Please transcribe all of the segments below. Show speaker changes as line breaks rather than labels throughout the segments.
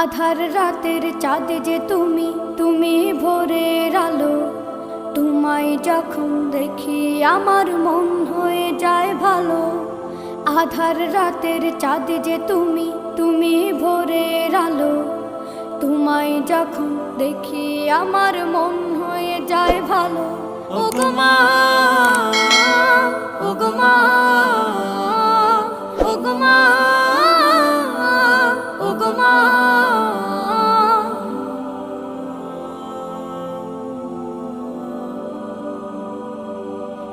আধার রাতের চাঁদ যে তুমি, তুমি ভোরের আলো। তোমায় যখন দেখি আমার মন হয়ে যায় ভালো। আধার রাতের চাঁদ যে তুমি, তুমি ভোরের আলো। তোমায় যখন দেখি আমার মন হয়ে যায় ভালো। ওগো মা, ওগো মা, ওগো মা, ওগো মা।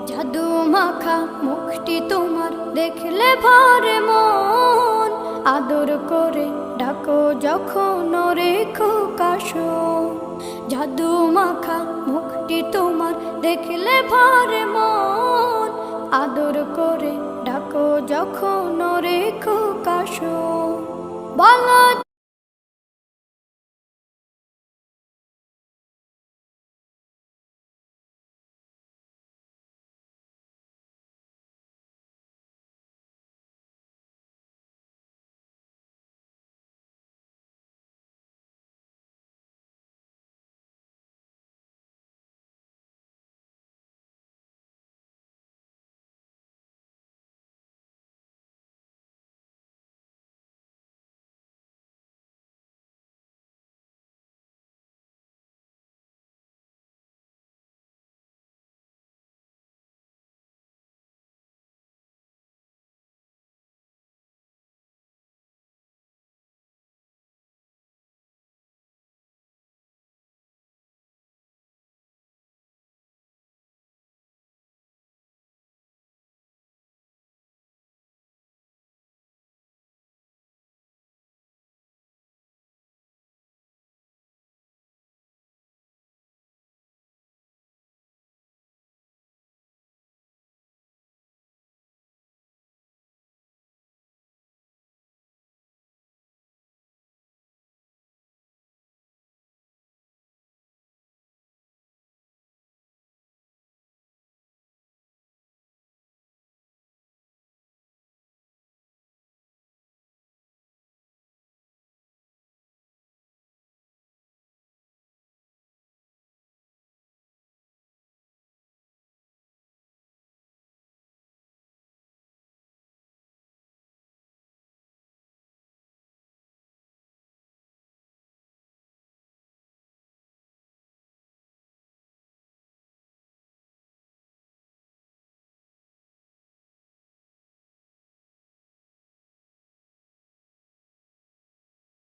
জাদু মাখা মুখটি তোমার দেখলে ভরে মন। আদর করে ডাকো যখন রেখো কাশো। জাদু মাখা মুখটি তোমার দেখলে ভরে মন। আদর করে ডাকো যখন রেখো কাশো। বলো